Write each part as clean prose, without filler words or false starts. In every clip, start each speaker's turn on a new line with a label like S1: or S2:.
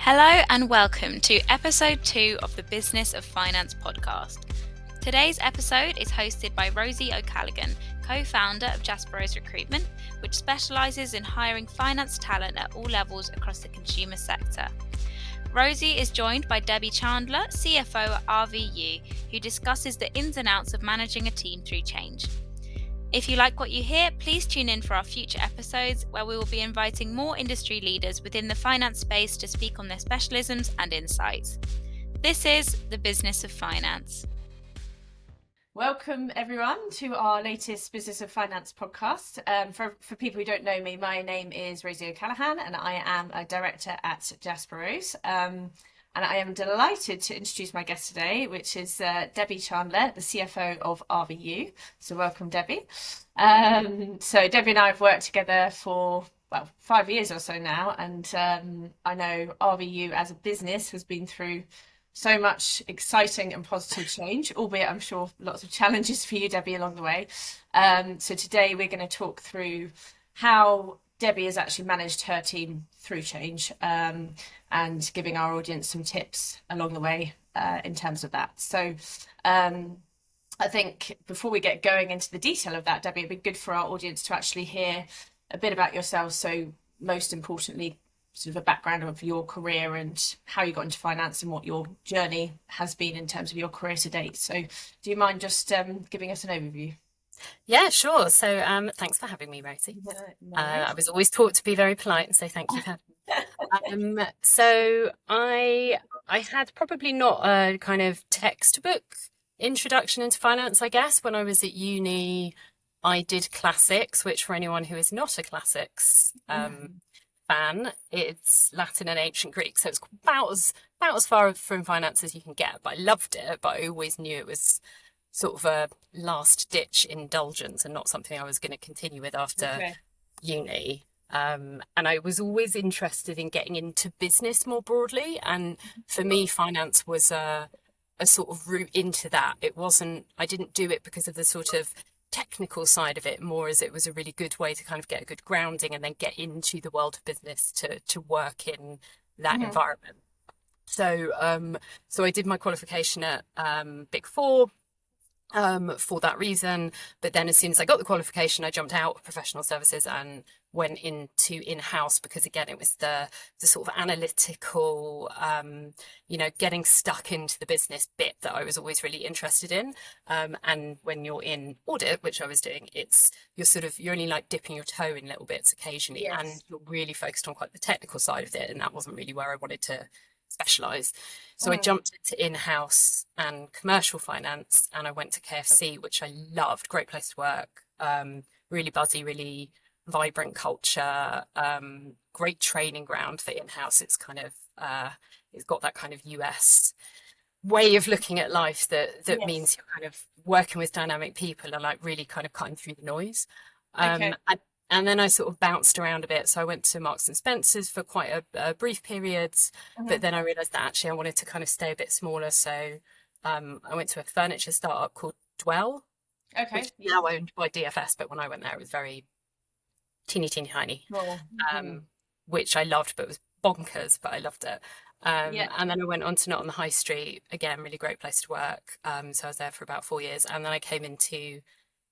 S1: Hello and welcome to episode 2 of the Business of Finance podcast. Today's episode is hosted by Rosie O'Callaghan, co-founder of JasperRose Recruitment, which specialises in hiring finance talent at all levels across the consumer sector. Rosie is joined by Debbie Chandler, CFO at RVU, who discusses the ins and outs of managing a team through change. If you like what you hear, please tune in for our future episodes where we will be inviting more industry leaders within the finance space to speak on their specialisms and insights. This is the Business of Finance.
S2: Welcome everyone to our latest Business of Finance podcast. For people who don't know me, my name is Rosie O'Callaghan and I am a director at JasperRose. And I am delighted to introduce my guest today, which is Debbie Chandler, the CFO of RVU. So welcome, Debbie. So Debbie and I have worked together for 5 years or so now, and I know RVU as a business has been through so much exciting and positive change, albeit I'm sure lots of challenges for you, Debbie, along the way. So today we're going to talk through how Debbie has actually managed her team through change, and giving our audience some tips along the way in terms of that. So I think before we get going into the detail of that, Debbie, it'd be good for our audience to actually hear a bit about yourself. So most importantly, sort of a background of your career and how you got into finance and what your journey has been in terms of your career to date. So do you mind just giving us an overview?
S3: Yeah, sure. So thanks for having me, Rosie. I was always taught to be very polite, so thank you for having me. So I had probably not a kind of textbook introduction into finance, I guess. When I was at uni, I did classics, which for anyone who is not a classics fan, it's Latin and ancient Greek. So it's about as far from finance as you can get. But I loved it, but I always knew it was sort of a last ditch indulgence and not something I was going to continue with after uni. And I was always interested in getting into business more broadly. And for me, finance was a sort of route into that. I didn't do it because of the sort of technical side of it, more as it was a really good way to kind of get a good grounding and then get into the world of business to work in that environment. So I did my qualification at Big Four, for that reason. But then as soon as I got the qualification, I jumped out of professional services and went into in-house, because again, it was the sort of analytical, getting stuck into the business bit that I was always really interested in. And when you're in audit, which I was doing, you're only like dipping your toe in little bits occasionally, and you're really focused on quite the technical side of it. And that wasn't really where I wanted to specialize. So I jumped into in-house and commercial finance, and I went to KFC, which I loved. Great place to work, really buzzy, really vibrant culture, great training ground for in-house. It's kind of it's got that kind of US way of looking at life that means you're kind of working with dynamic people and like really kind of cutting through the noise. And then I sort of bounced around a bit. So I went to Marks and Spencer's for quite a brief period, but then I realised that actually I wanted to kind of stay a bit smaller. So I went to a furniture startup called Dwell, which is now owned by DFS. But when I went there, it was very teeny tiny, which I loved, but it was bonkers, but I loved it. And then I went on to Not on the High Street, again, really great place to work. So I was there for about 4 years. And then I came into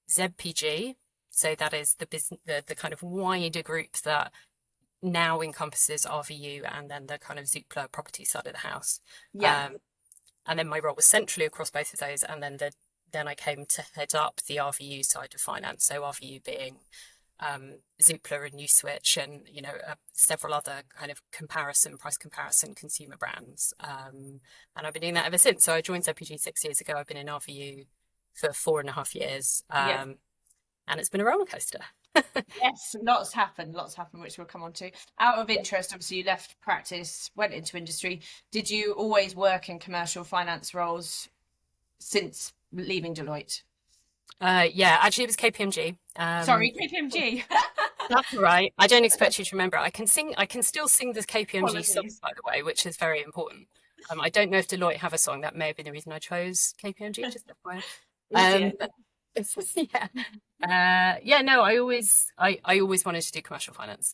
S3: ZPG. So that is the kind of wider group that now encompasses RVU and then the kind of Zoopla property side of the house. And then my role was centrally across both of those. And then I came to head up the RVU side of finance. So RVU being Zoopla and NewSwitch and, several other kind of price comparison consumer brands. And I've been doing that ever since. So I joined ZPG 6 years ago. I've been in RVU for 4.5 years. And it's been a roller coaster.
S2: Yes, lots happened, which we'll come on to. Out of interest, obviously you left practice, went into industry. Did you always work in commercial finance roles since leaving Deloitte?
S3: Actually it was KPMG.
S2: Sorry, KPMG.
S3: That's all right. I don't expect you to remember it. I can still sing the KPMG song, by the way, which is very important. I don't know if Deloitte have a song. That may have been the reason I chose KPMG, just FYI. I always wanted to do commercial finance.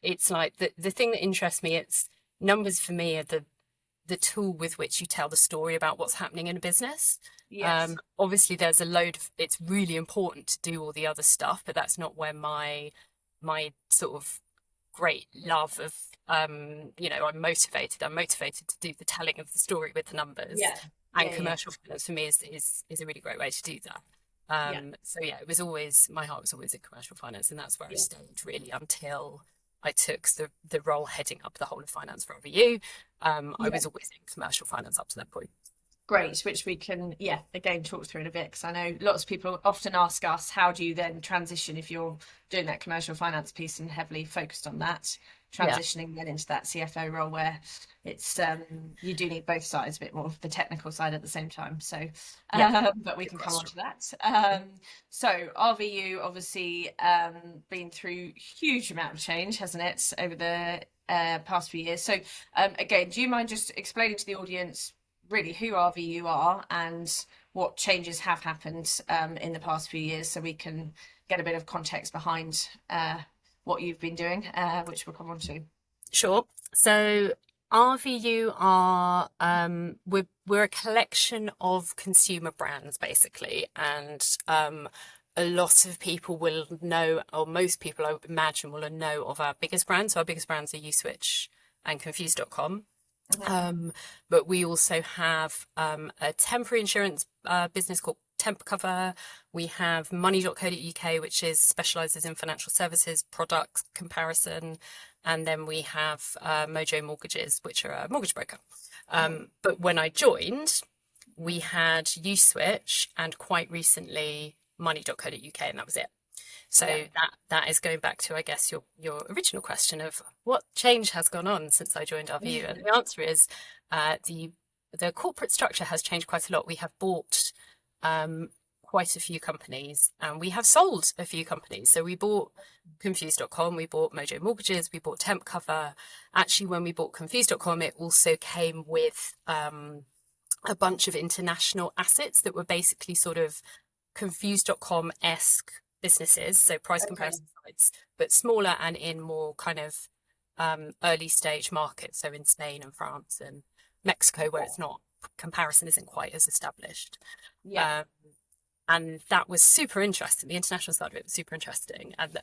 S3: It's like the thing that interests me, numbers for me are the tool with which you tell the story about what's happening in a business.
S2: Yes.
S3: Obviously there's a load of, it's really important to do all the other stuff, but that's not where my sort of great love of, I'm motivated to do the telling of the story with the numbers.
S2: Yeah.
S3: And commercial finance for me is a really great way to do that. So yeah, it was always, my heart was always in commercial finance, and that's where I stayed really until I took the role heading up the whole of finance for RVU. I was always in commercial finance up to that point.
S2: Great, which we can, again, talk through in a bit, because I know lots of people often ask us, how do you then transition if you're doing that commercial finance piece and heavily focused on that, transitioning then into that CFO role where it's you do need both sides, a bit more of the technical side at the same time. So, but we can come on to that. So RVU obviously been through huge amount of change, hasn't it, over the past few years. So again, do you mind just explaining to the audience really who RVU are and what changes have happened in the past few years, so we can get a bit of context behind what you've been doing, which we'll come on to.
S3: Sure. So RVU are we're a collection of consumer brands basically, and a lot of people will know, or most people I would imagine will know of our biggest brands. So our biggest brands are Uswitch and Confused.com. But we also have a temporary insurance business called Temp Cover. We have money.co.uk, which specialises in financial services product comparison. And then we have Mojo Mortgages, which are a mortgage broker. But when I joined, we had Uswitch and quite recently money.co.uk, and that was it. So that is going back to, I guess, your original question of what change has gone on since I joined RVU. And the answer is the corporate structure has changed quite a lot. We have bought quite a few companies, and we have sold a few companies. So we bought Confused.com, we bought Mojo Mortgages, we bought Temp Cover. Actually, when we bought Confused.com, it also came with a bunch of international assets that were basically sort of Confused.com-esque businesses, so price comparison sites, but smaller and in more kind of early stage markets, so in Spain and France and Mexico, where it's not, comparison isn't quite as established. And that was super interesting. The international side of it was super interesting, and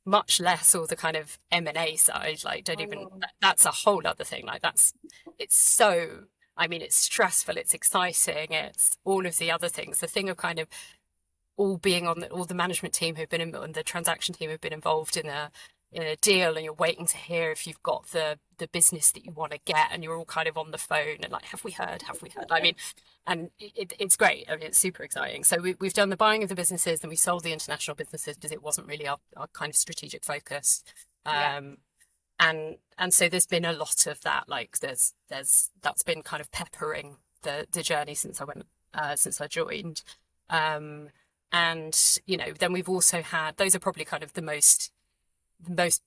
S3: much less all the kind of M&A side. Like, that's a whole other thing. Like, it's stressful, it's exciting, it's all of the other things. The thing of kind of all being on all the management team who've been in the transaction team have been involved in a deal, and you're waiting to hear if you've got the business that you want to get, and you're all kind of on the phone and like, have we heard? I mean, and it's great. I mean, it's super exciting. So we've done the buying of the businesses, and we sold the international businesses because it wasn't really our kind of strategic focus. And so there's been a lot of that. Like that's been kind of peppering the journey since I joined. And then we've also had, those are probably kind of the most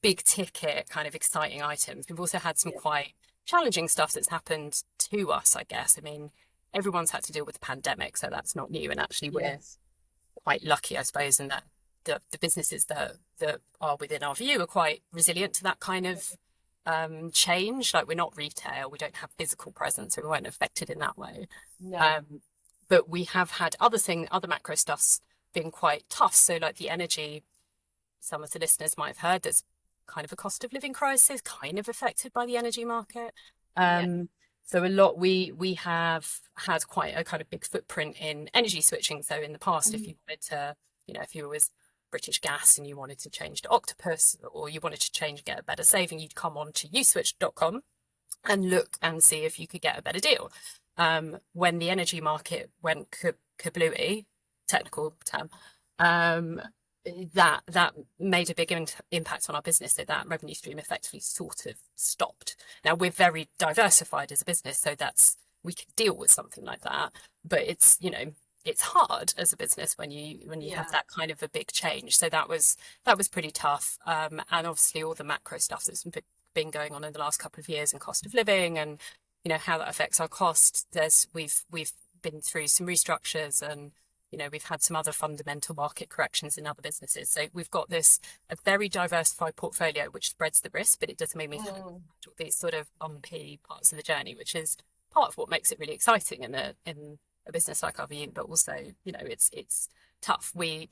S3: big ticket kind of exciting items. We've also had some quite challenging stuff that's happened to us, I guess. I mean, everyone's had to deal with the pandemic, so that's not new. And actually we're quite lucky, I suppose, in that the businesses that are within our view are quite resilient to that kind of change. Like, we're not retail, we don't have physical presence, so we weren't affected in that way. But we have had other macro stuff's been quite tough. So like the energy, some of the listeners might have heard, there's kind of a cost of living crisis kind of affected by the energy market. So a lot, we have had quite a kind of big footprint in energy switching. So in the past, if you wanted to, if you were with British Gas and you wanted to change to Octopus, or you wanted to change, get a better saving, you'd come on to uswitch.com and look and see if you could get a better deal. When the energy market went kablooey, technical term, that made a big impact on our business. So that revenue stream effectively sort of stopped. Now, we're very diversified as a business, so we can deal with something like that. But it's hard as a business when you have that kind of a big change. So that was pretty tough. And obviously all the macro stuff that's been going on in the last couple of years, and cost of living, and how that affects our costs. We've been through some restructures, and we've had some other fundamental market corrections in other businesses. So we've got a very diversified portfolio, which spreads the risk, but it doesn't mean we've had these sort of bumpy parts of the journey, which is part of what makes it really exciting in a business like RVU, but also, it's tough. We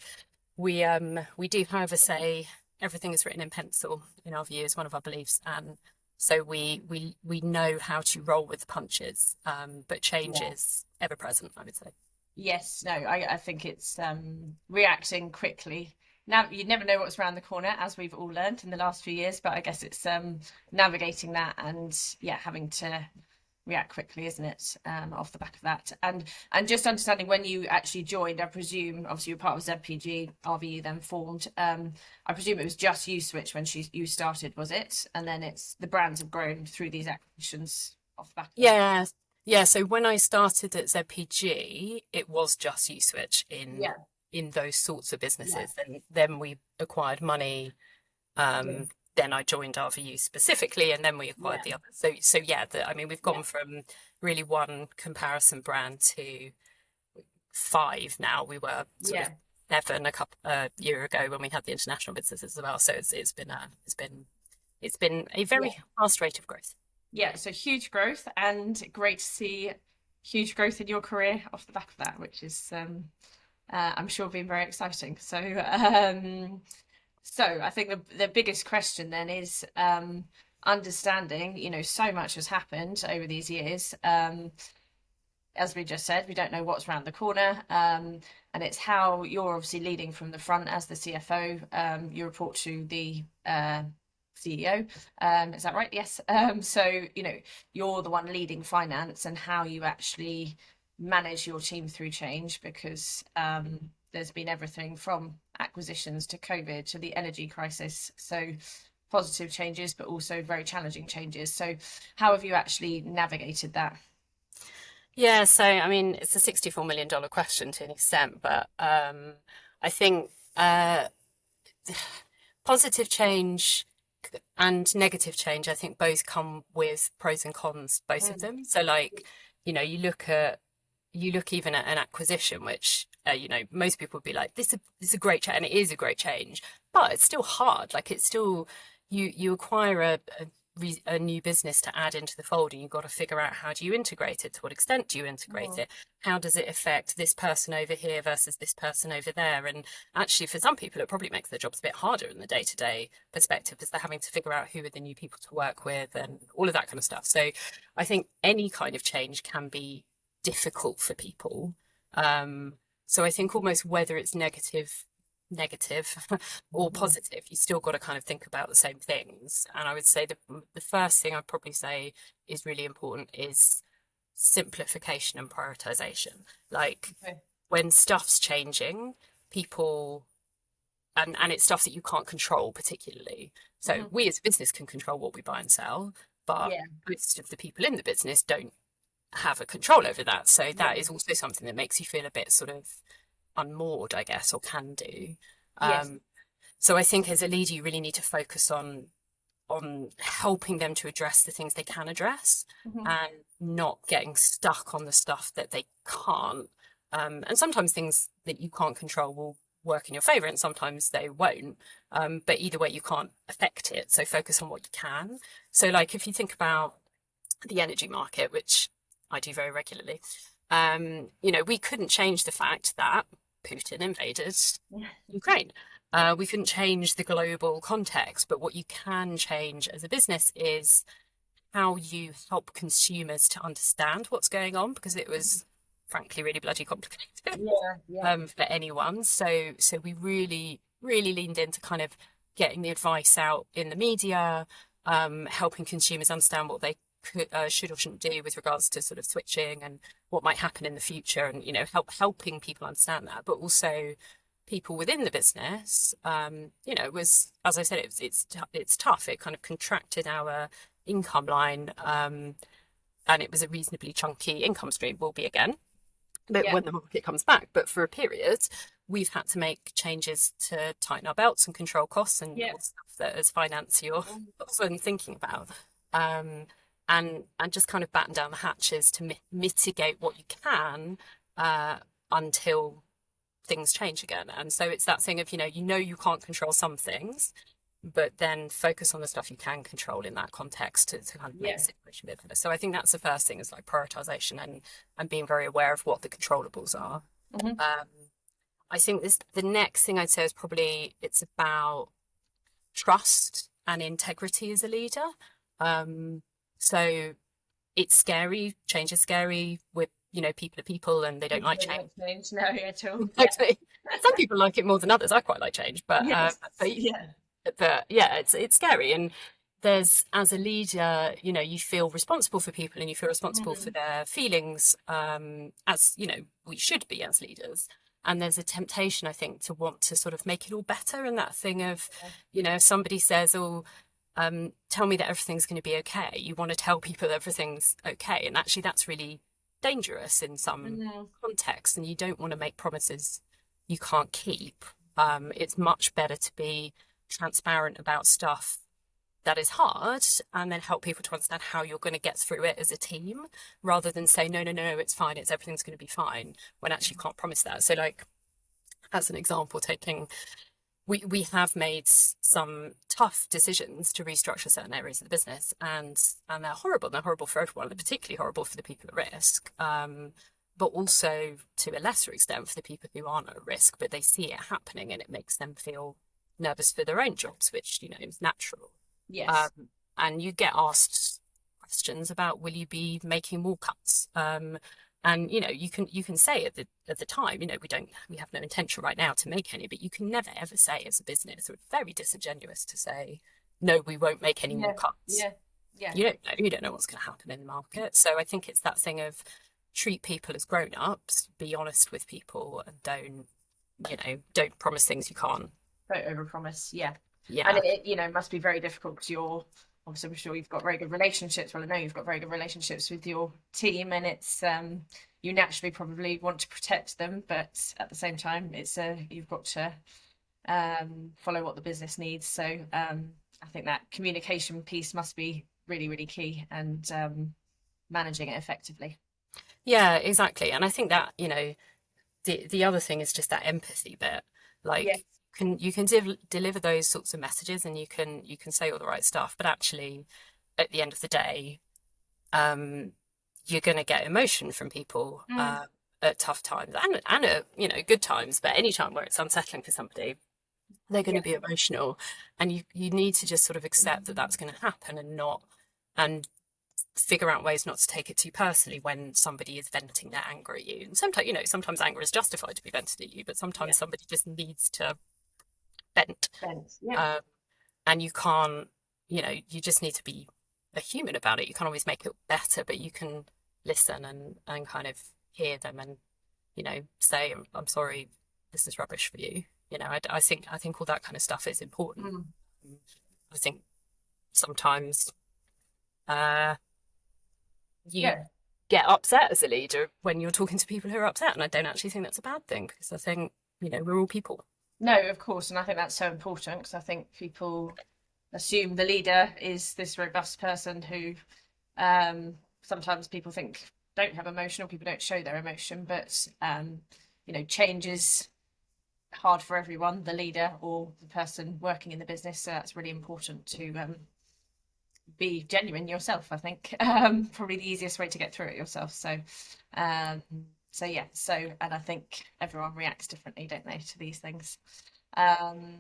S3: do, however, say everything is written in pencil in our view is one of our beliefs, and so we know how to roll with the punches, but change is ever present, I would say.
S2: Yes, no, I think it's reacting quickly. Now, you never know what's around the corner, as we've all learned in the last few years, but I guess it's navigating that and having to react quickly, isn't it? Off the back of that, and just understanding when you actually joined, I presume, obviously you're part of ZPG, RVU then formed. I presume it was just Uswitch when you started, was it? And then the brands have grown through these acquisitions off the back of that.
S3: Yeah, so when I started at ZPG, it was just Uswitch in those sorts of businesses. Then we acquired Money. Then I joined RVU specifically, and then we acquired the others. So we've gone from really one comparison brand to 5 now. We were sort of 7 a year ago when we had the international businesses as well. So it's been a very fast rate of growth.
S2: Yeah, so huge growth, and great to see huge growth in your career off the back of that, which is I'm sure been very exciting. So I think the biggest question then is understanding, so much has happened over these years. As we just said, we don't know what's around the corner, and it's how you're obviously leading from the front as the CFO. You report to the CEO, is that right? Yes. So you're the one leading finance, and how you actually manage your team through change, because there's been everything from acquisitions to COVID to the energy crisis, so positive changes but also very challenging changes. So how have you actually navigated that?
S3: Yeah, so it's a $64 million question to an extent, but I think positive change and negative change, I think both come with pros and cons, both of them. So you look even at an acquisition, which most people would be like, this is a great change, and it is a great change, but it's still hard. Like, it's still, you acquire a new business to add into the fold, and you've got to figure out, how do you integrate it? To what extent do you integrate it? How does it affect this person over here versus this person over there? And actually, for some people, it probably makes their jobs a bit harder in the day-to-day perspective, because they're having to figure out who are the new people to work with and all of that kind of stuff. So I think any kind of change can be difficult for people. So I think almost whether it's negative or positive, you still got to kind of think about the same things. And I would say the first thing I'd probably say is really important is simplification and prioritization. When stuff's changing, people and it's stuff that you can't control particularly. So we as a business can control what we buy and sell, but most of the people in the business don't have a control over that. So that is also something that makes you feel a bit sort of unmoored, I guess, or can do. So I think as a leader, you really need to focus on helping them to address the things they can address, and not getting stuck on the stuff that they can't. And sometimes things that you can't control will work in your favor, and sometimes they won't. But either way, you can't affect it. So focus on what you can. So if you think about the energy market, which I do very regularly, we couldn't change the fact that Putin invaded Ukraine. We couldn't change the global context, but what you can change as a business is how you help consumers to understand what's going on, because it was frankly really bloody complicated for anyone. So we really leaned into kind of getting the advice out in the media, helping consumers understand what they should or shouldn't do with regards to sort of switching and what might happen in the future, and helping people understand that. But also people within the business, was, as I said, it's tough. It kind of contracted our income line, and it was a reasonably chunky income stream, will be again when the market comes back. But for a period, we've had to make changes to tighten our belts and control costs, and all stuff that as finance you're often thinking about. And just kind of batten down the hatches to mitigate what you can until things change again. And so it's that thing of, you can't control some things, but then focus on the stuff you can control in that context to kind of make the situation a bit better. So I think that's the first thing, is like prioritization and being very aware of what the controllables are. I think the next thing I'd say is probably it's about trust and integrity as a leader. So it's scary. Change is scary. With people are people, and they don't like change.
S2: No, at all.
S3: Exactly. Some people like it more than others. I quite like change, but it's scary. And there's, as a leader, you feel responsible for people, and you feel responsible for their feelings, as we should be as leaders. And there's a temptation, I think, to want to sort of make it all better. And that thing of, if somebody says, tell me that everything's going to be okay, you want to tell people everything's okay. And actually that's really dangerous in some contexts, and you don't want to make promises you can't keep. It's much better to be transparent about stuff that is hard, and then help people to understand how you're going to get through it as a team, rather than say, no, it's fine, everything's going to be fine, when actually you can't promise that. So like, as an example, we have made some tough decisions to restructure certain areas of the business, and they're horrible. They're horrible for everyone. They're particularly horrible for the people at risk, but also to a lesser extent for the people who aren't at risk, but they see it happening and it makes them feel nervous for their own jobs, which is natural.
S2: Yes.
S3: And you get asked questions about, will you be making more cuts? And you can say at the time, we have no intention right now to make any, but you can never ever say as a business, or it's very disingenuous to say, no, we won't make any more cuts. You don't know what's going to happen in the market. So I think it's that thing of treat people as grown-ups, be honest with people, and don't promise things you can't.
S2: Don't overpromise. Yeah.
S3: And
S2: it must be very difficult, because obviously, I'm sure you've got very good relationships. Well, I know you've got very good relationships with your team, and it's you naturally probably want to protect them, but at the same time, it's you've got to follow what the business needs. So I think that communication piece must be really, really key, and managing it effectively.
S3: Yeah, exactly. And I think that the other thing is just that empathy bit. Like, you can deliver those sorts of messages, and you can say all the right stuff, but actually at the end of the day, you're going to get emotion from people at tough times, and at good times. But any time where it's unsettling for somebody, they're going to be emotional, and you need to just sort of accept that that's going to happen, and figure out ways not to take it too personally when somebody is venting their anger at you. And sometimes anger is justified to be vented at you, but sometimes somebody just needs to vent. And you can't, you just need to be a human about it. You can't always make it better, but you can listen and kind of hear them, and say, I'm sorry, this is rubbish for you. I think all that kind of stuff is important. I think sometimes you get upset as a leader when you're talking to people who are upset, and I don't actually think that's a bad thing, because I think we're all people.
S2: No, of course, and I think that's so important, because I think people assume the leader is this robust person who sometimes people think don't have emotion, or people don't show their emotion, but change is hard for everyone, the leader or the person working in the business. So that's really important to be genuine yourself, I think. Probably the easiest way to get through it yourself. So and I think everyone reacts differently, don't they, to these things. And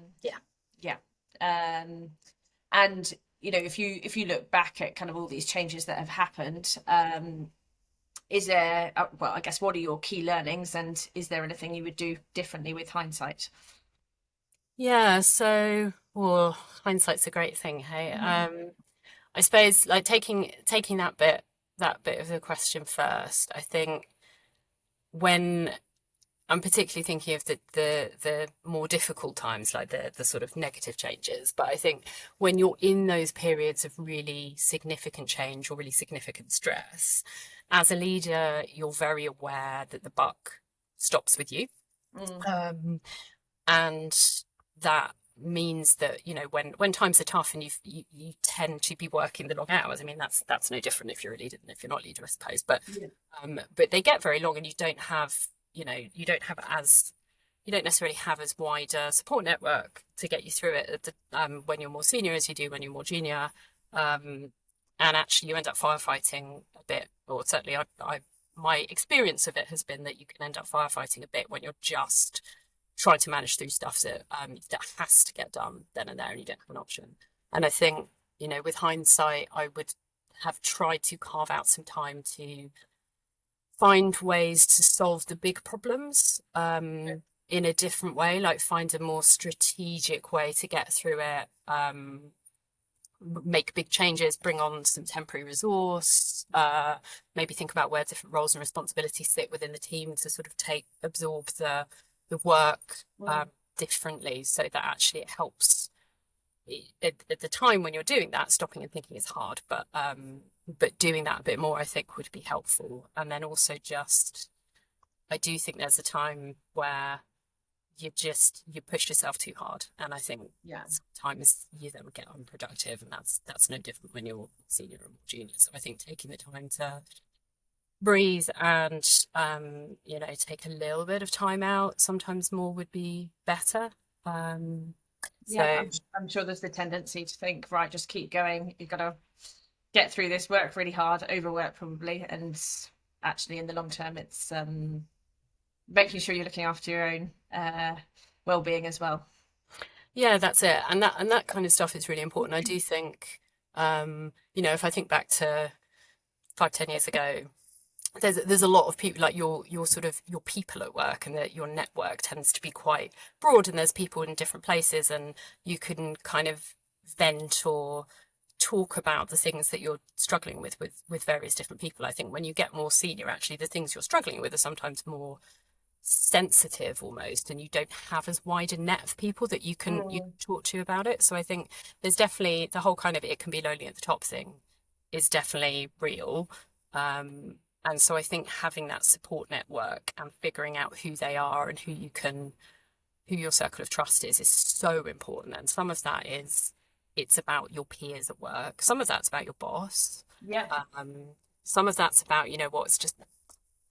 S2: if you look back at kind of all these changes that have happened, is there I guess, what are your key learnings, and is there anything you would do differently with hindsight?
S3: So hindsight's a great thing, hey. I suppose, like, taking that bit of the question first, I think when I'm particularly thinking of the more difficult times, like the sort of negative changes, but I think when you're in those periods of really significant change or really significant stress, as a leader, you're very aware that the buck stops with you. And that means that when times are tough and you tend to be working the long hours. I mean, that's no different if you're a leader than if you're not a leader, I suppose, but they get very long, and you don't have as you don't necessarily have as wide a support network to get you through it at the, when you're more senior as you do when you're more junior. And actually you end up firefighting a bit, or certainly my experience of it has been that you can end up firefighting a bit when you're just trying to manage through stuff that has to get done then and there, and you don't have an option. And I think, you know, with hindsight, I would have tried to carve out some time to find ways to solve the big problems in a different way, like find a more strategic way to get through it, make big changes, bring on some temporary resource, maybe think about where different roles and responsibilities sit within the team to sort of absorb the work differently, so that actually it helps. At the time when you're doing that, stopping and thinking is hard, but doing that a bit more, I think, would be helpful. And then also I do think there's a time where you push yourself too hard, and I think sometimes you then get unproductive, and that's no different when you're senior or junior. So I think taking the time to breathe and you know, take a little bit of time out, sometimes more would be better. I'm
S2: sure there's the tendency to think, right, just keep going, you've got to get through this, work really hard, overwork probably, and actually in the long term it's making sure you're looking after your own well-being as well.
S3: Yeah, that's it. And that kind of stuff is really important. I do think you know, if I think back to 5-10 years ago, there's a lot of people, like your people at work, and that your network tends to be quite broad, and there's people in different places, and you can kind of vent or talk about the things that you're struggling with various different people. I think when you get more senior, actually the things you're struggling with are sometimes more sensitive almost, and you don't have as wide a net of people that you can talk to about it. So I think there's definitely the whole kind of it can be lonely at the top thing is definitely real. And so I think having that support network and figuring out who they are and who your circle of trust is so important. And some of that it's about your peers at work. Some of that's about your boss.
S2: Yeah.
S3: Some of that's about, you know what, it's just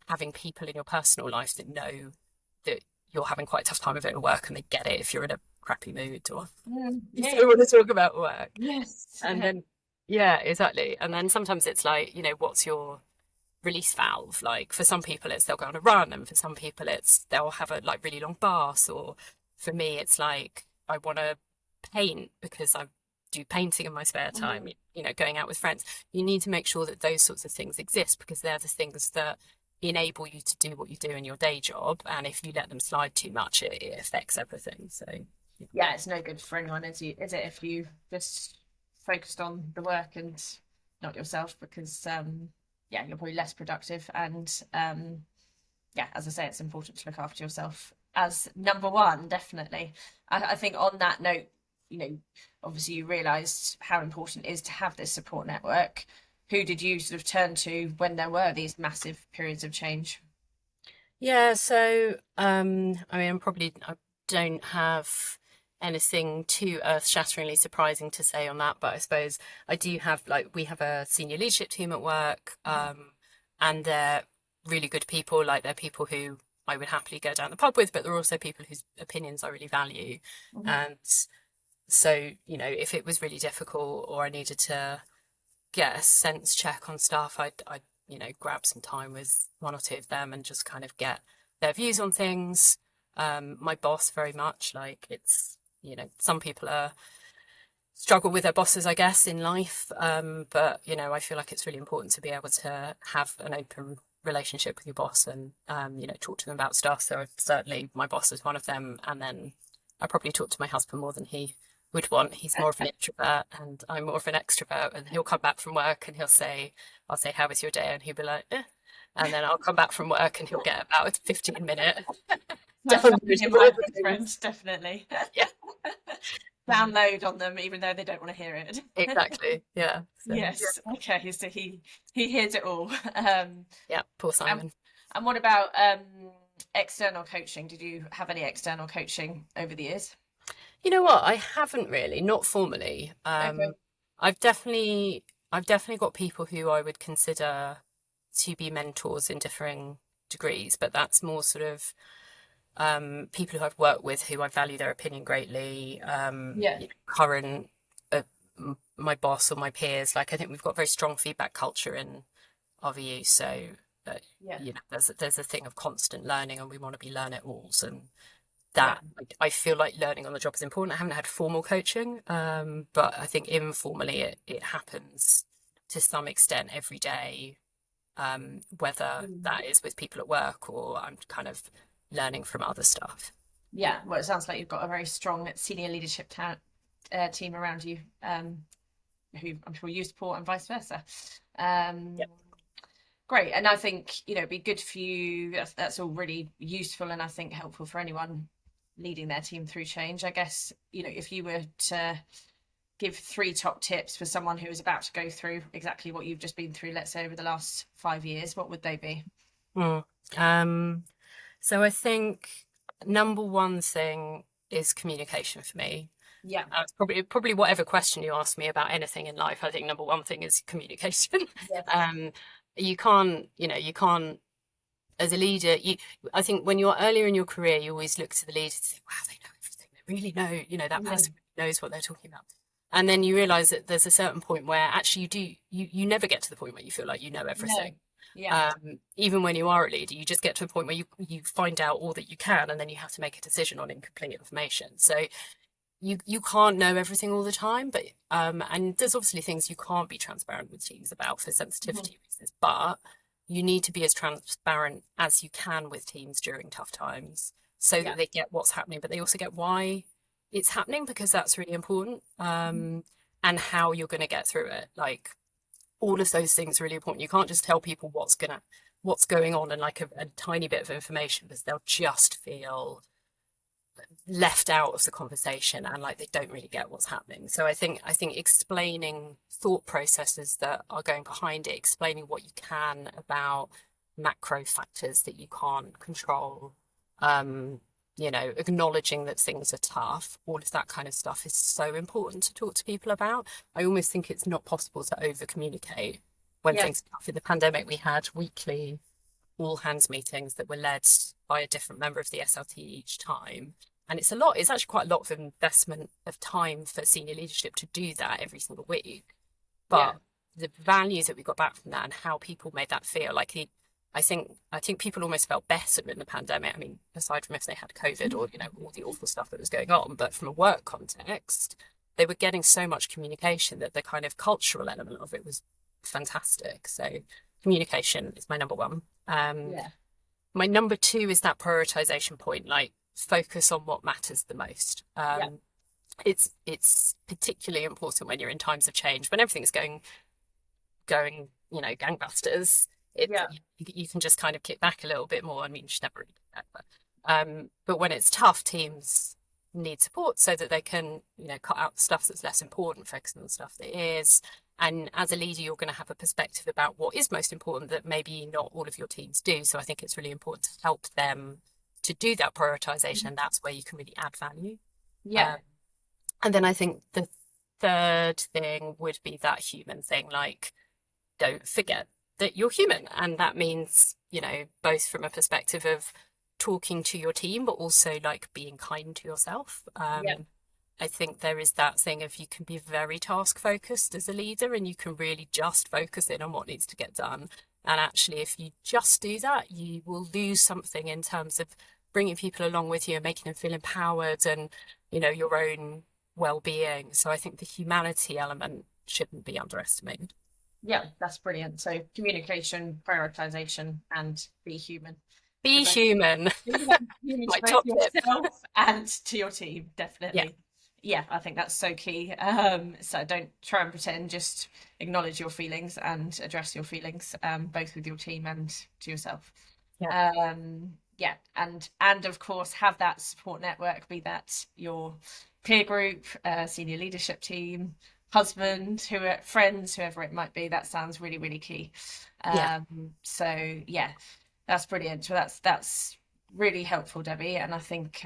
S3: having people in your personal life that know that you're having quite a tough time of it at work, and they get it if you're in a crappy mood or you don't want to talk about work.
S2: Yes.
S3: And then, yeah, exactly. And then sometimes it's like, you know, what's your release valve? Like for some people it's they'll go on a run, and for some people it's they'll have a like really long bath, or for me it's like I want to paint because I do painting in my spare time, you know, going out with friends. You need to make sure that those sorts of things exist, because they're the things that enable you to do what you do in your day job, and if you let them slide too much, it affects everything. So
S2: yeah, it's no good for anyone, is it, if you just focused on the work and not yourself, because you're probably less productive. And as I say, it's important to look after yourself as number one, definitely. I think on that note, you know, obviously you realised how important it is to have this support network. Who did you sort of turn to when there were these massive periods of change?
S3: Yeah, so I mean, I don't have anything too earth-shatteringly surprising to say on that, but I suppose I do have, like, we have a senior leadership team at work, and they're really good people. Like, they're people who I would happily go down the pub with, but they're also people whose opinions I really value. And so, you know, if it was really difficult or I needed to get a sense check on stuff, I'd you know, grab some time with one or two of them and just kind of get their views on things. My boss, very much, like, it's, you know, some people struggle with their bosses, I guess, in life, but you know, I feel like it's really important to be able to have an open relationship with your boss and you know, talk to them about stuff. So certainly my boss is one of them, and then I probably talk to my husband more than he would want. He's more of an introvert and I'm more of an extrovert, and he'll come back from work and I'll say, how was your day? And he'll be like, eh. And then I'll come back from work and he'll get about a 15-minute
S2: friends, definitely.
S3: Yeah.
S2: Download on them even though they don't want to hear it.
S3: Exactly. Yeah. So,
S2: yes. Yeah. Okay, so he hears it all.
S3: Yeah, poor Simon.
S2: And what about external coaching? Did you have any external coaching over the years?
S3: You know what? I haven't really, not formally.
S2: Okay.
S3: I've definitely got people who I would consider to be mentors in differing degrees, but that's more sort of people who I've worked with who I value their opinion greatly, current my boss or my peers. Like I think we've got very strong feedback culture in RVU, so there's a thing of constant learning, and we want to be learn-it-alls, and that I feel like learning on the job is important. I haven't had formal coaching, but I think informally it happens to some extent every day, whether that is with people at work or I'm kind of learning from other stuff.
S2: Yeah, well, it sounds like you've got a very strong senior leadership team around you, who I'm sure you support, and vice versa. Great, and I think it'd be good for you. That's all really useful, and I think helpful for anyone leading their team through change. I guess if you were to give 3 top tips for someone who is about to go through exactly what you've just been through, let's say over the last 5 years, what would they be?
S3: So I think number one thing is communication for me.
S2: Yeah.
S3: Probably whatever question you ask me about anything in life, I think number one thing is communication.
S2: Yes.
S3: You can't, as a leader, I think when you're earlier in your career, you always look to the leader and say, wow, they know everything. They really know, that person knows what they're talking about. And then you realize that there's a certain point where actually you never get to the point where you feel like you know everything.
S2: No. Yeah.
S3: Even when you are a leader, you just get to a point where you find out all that you can, and then you have to make a decision on incomplete information. So you can't know everything all the time, but and there's obviously things you can't be transparent with teams about for sensitivity reasons, but you need to be as transparent as you can with teams during tough times so that they get what's happening, but they also get why it's happening, because that's really important, and how you're going to get through it. Like all of those things are really important. You can't just tell people what's going on and like a tiny bit of information, because they'll just feel left out of the conversation and like they don't really get what's happening. So I think explaining thought processes that are going behind it, explaining what you can about macro factors that you can't control, acknowledging that things are tough, all of that kind of stuff is so important to talk to people about. I almost think it's not possible to over communicate when things are tough. In the pandemic, we had weekly all hands meetings that were led by a different member of the SLT each time. And it's actually quite a lot of investment of time for senior leadership to do that every single week. But the values that we got back from that and how people made that feel, like I think people almost felt better in the pandemic. I mean, aside from if they had COVID or, all the awful stuff that was going on, but from a work context, they were getting so much communication that the kind of cultural element of it was fantastic. So communication is my number one. My number two is that prioritization point, like focus on what matters the most. It's particularly important when you're in times of change, when everything's going gangbusters. You can just kind of kick back a little bit more. I mean, you should never really do that, but when it's tough, teams need support so that they can cut out the stuff that's less important, focus on the stuff that is. And as a leader, you're going to have a perspective about what is most important that maybe not all of your teams do. So I think it's really important to help them to do that prioritization, and that's where you can really add value. And then I think the third thing would be that human thing, like don't forget that you're human, and that means both from a perspective of talking to your team, but also like being kind to yourself. I think there is that thing of you can be very task focused as a leader, and you can really just focus in on what needs to get done. And actually, if you just do that, you will lose something in terms of bringing people along with you and making them feel empowered and, your own well-being. So I think the humanity element shouldn't be underestimated.
S2: Yeah, that's brilliant. So communication, prioritization, and be human.
S3: Be human.
S2: My top tip. And to your team, definitely. Yeah, I think that's so key. So don't try and pretend, just acknowledge your feelings and address your feelings, both with your team and to yourself. And of course have that support network, be that your peer group, senior leadership team, husband, friends, whoever it might be. That sounds really, really key. So that's brilliant. So that's really helpful, Debbie, and I think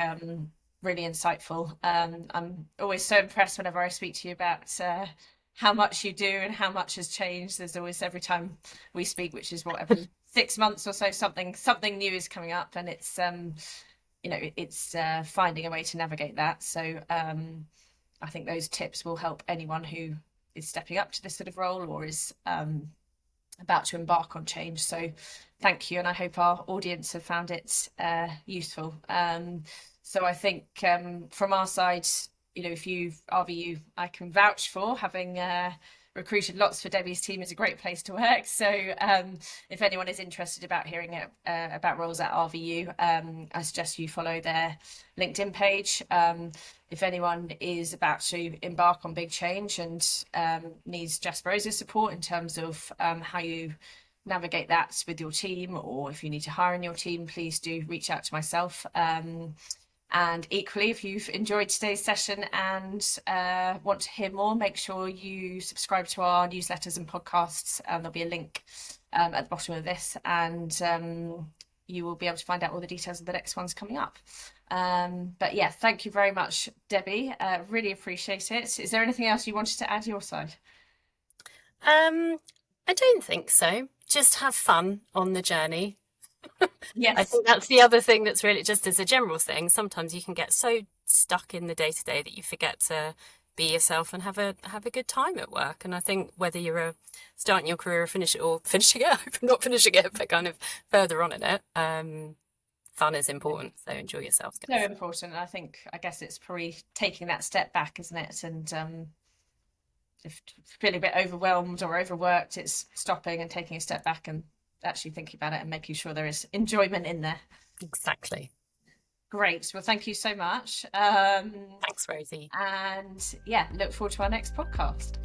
S2: really insightful. I'm always so impressed whenever I speak to you about how much you do and how much has changed. There's always, every time we speak, which is every 6 months or so, something new is coming up, and it's it's finding a way to navigate that. So I think those tips will help anyone who is stepping up to this sort of role or is about to embark on change. So thank you, and I hope our audience have found it useful. So I think from our side, if you've RVU, I can vouch for having recruited lots for Debbie's team. Is a great place to work. So if anyone is interested about hearing about roles at RVU, I suggest you follow their LinkedIn page. If anyone is about to embark on big change and needs JasperRose's support in terms of how you navigate that with your team, or if you need to hire in your team, please do reach out to myself. And equally, if you've enjoyed today's session and want to hear more, make sure you subscribe to our newsletters and podcasts. There'll be a link at the bottom of this, and you will be able to find out all the details of the next ones coming up. But yeah, thank you very much, Debbie. Really appreciate it. Is there anything else you wanted to add your side?
S3: I don't think so. Just have fun on the journey.
S2: Yes.
S3: I think that's the other thing that's really, just as a general thing, sometimes you can get so stuck in the day-to-day that you forget to be yourself and have a good time at work. And I think whether you're starting your career or finishing it, not finishing it, but kind of further on in it, fun is important. So enjoy yourself.
S2: So important. And I guess it's probably taking that step back, isn't it? And if feeling a bit overwhelmed or overworked, it's stopping and taking a step back and actually thinking about it and making sure there is enjoyment in there.
S3: Exactly.
S2: Great. Well, thank you so much.
S3: Thanks, Rosie.
S2: And yeah, look forward to our next podcast.